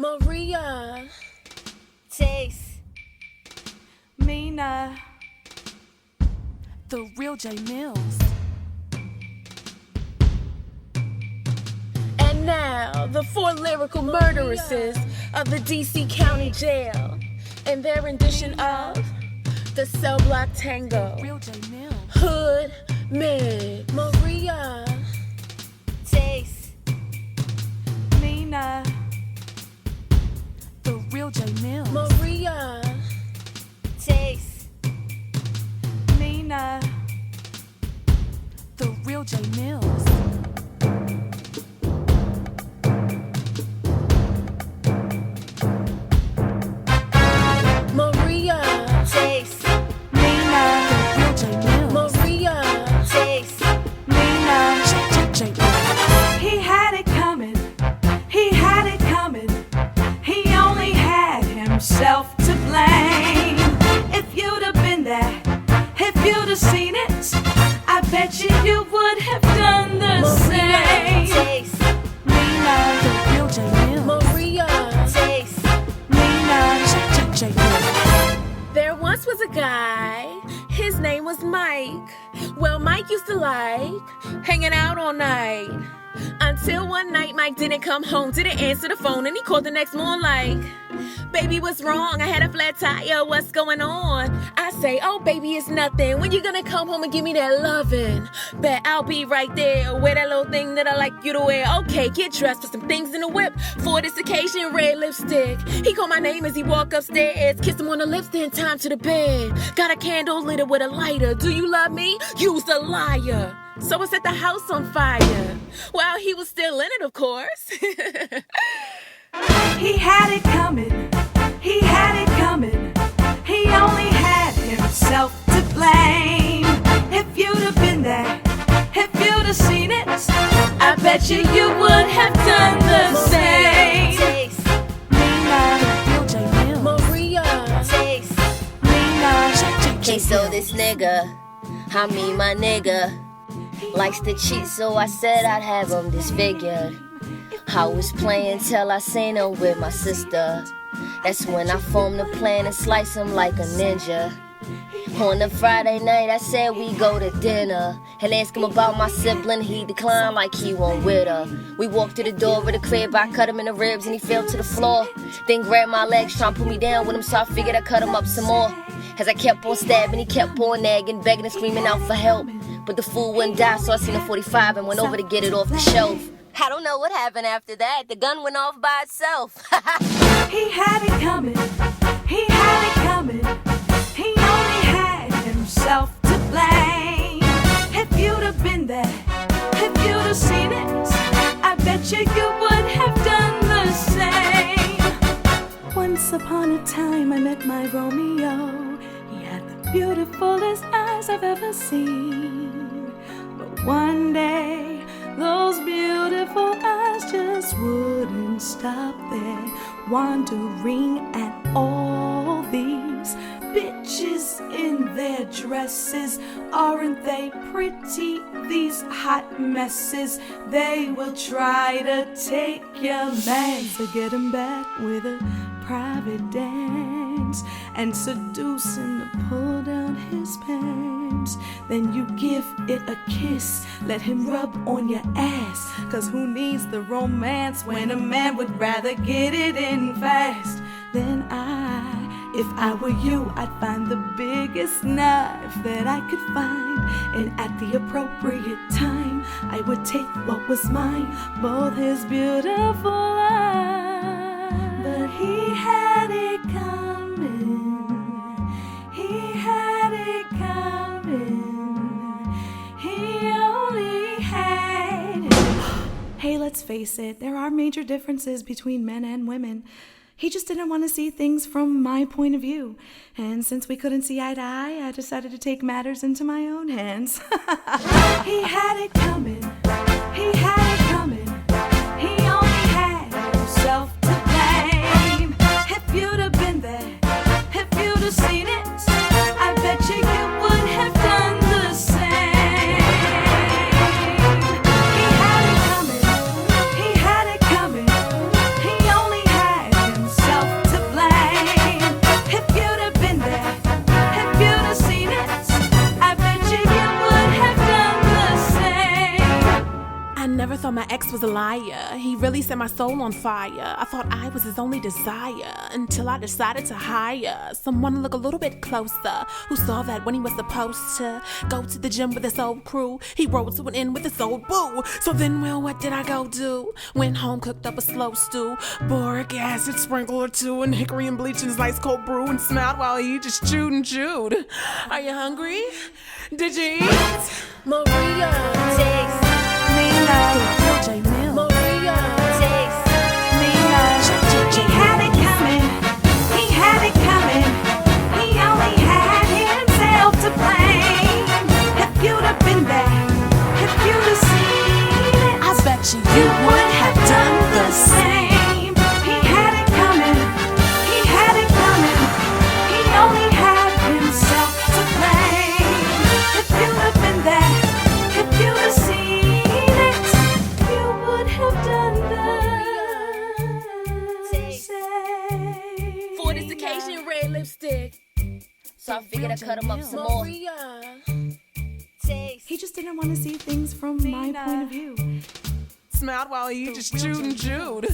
Maria, Tese, Mina, the real J Mills. and now the four lyrical murderesses of the DC County Jail and their rendition of the Cell Block Tango Real J Mills. HOODMIX. Maria, Tese, Mina, the real J Mills. Maria, Tese, Mina, the real J Mills. Maria, Tese, Mina, the real J Mills. Maria, Tese, Mina, J Mills. He had it coming. He had it coming. He only had himself to blame. If you'd have been there, if you'd have seen it, I bet you would have done the same. Tese, Mina, the real J Mills. Maria, Tese. Mina, J Mills. There once was a guy, his name was Mike. Well, Mike used to like hanging out all night. Until one night Mike didn't come home, didn't answer the phone, and he called the next morning like, "Baby, what's wrong? I had a flat tire, what's going on?" I say, "Oh baby, it's nothing. When you gonna come home and give me that lovin'?" "Bet I'll be right there. Wear that little thing that I like you to wear." "Okay, get dressed, put some things in the whip. For this occasion, red lipstick." He called my name as he walked upstairs. Kissed him on the lips, then time to the bed. Got a candle lit with a lighter. "Do you love me? You's a liar." So I set the house on fire. While he was still in it, of course. He had it coming. He had it coming. He only had himself to blame. If you'd have been there, if you'd have seen it, I bet you would have done the same. Tese, Mina, real J Mills. Maria, Tese. Mina, Okay, so this nigga, I mean my nigga, likes to cheat, so I said I'd have him disfigured. I was playing till I seen him with my sister. That's when I formed a plan and slice him like a ninja. On a Friday night, I said we go to dinner and ask him about my sibling. He declined like he won't with her. We walked to the door of the crib, I cut him in the ribs and he fell to the floor. Then grabbed my legs, trying to put me down with him, so I figured I'd cut him up some more. As I kept on stabbing, he kept on nagging, begging and screaming out for help. But the fool wouldn't die, so I seen a 45 and went over to get it off the shelf. I don't know what happened after that. The gun went off by itself. he had it coming. He had it coming. He only had himself to blame. If you'd have been there, if you'd have seen it, I bet you would have done the same. Once upon a time I met my Romeo. He had the beautifulest eyes I've ever seen. But one day those beautiful eyes just wouldn't stop there, wondering at all these bitches in their dresses. Aren't they pretty, these hot messes? They will try to take your man, to get him back with a private dance and seduce him to pull down his pants. Then you give it a kiss, let him rub on your ass, 'cause who needs the romance when a man would rather get it in fast? Then if I were you, I'd find the biggest knife that I could find, and at the appropriate time I would take what was mine, both his beautiful eyes. But he had it coming. He had it coming. He only had it. Hey, let's face it, there are major differences between men and women. He just didn't want to see things from my point of view. And since we couldn't see eye to eye, I decided to take matters into my own hands. He had it coming. He had it coming. He only had himself to blame. If you'd have been there, if you'd have seen it, I bet you would have done the same. He had it coming. He had it coming. He only had liar. He really set my soul on fire. I thought I was his only desire until I decided to hire someone to look a little bit closer, who saw that when he was supposed to go to the gym with his old crew, he rode to an inn with his old boo. So then, well, what did I go do? Went home, cooked up a slow stew, boric acid, sprinkle or two, and hickory and bleach in his ice cold brew, and smiled while he just chewed and chewed. Are you hungry? Did you eat? Maria, Tese, Mina, Maria, Tese, Mina. He had it coming. He had it coming. He only had himself to blame. If you'd have been there, if you'd have seen it, I bet you would have done the same. He had it coming. He had it coming. He only had himself to blame. If you'd have been there, if you'd have seen it, you would have done the same. For this occasion, red lipstick. so I figured I'd cut him up some more. Maria. Tese. He just didn't want to see things from my point of view. Smiled while he just chewed and chewed.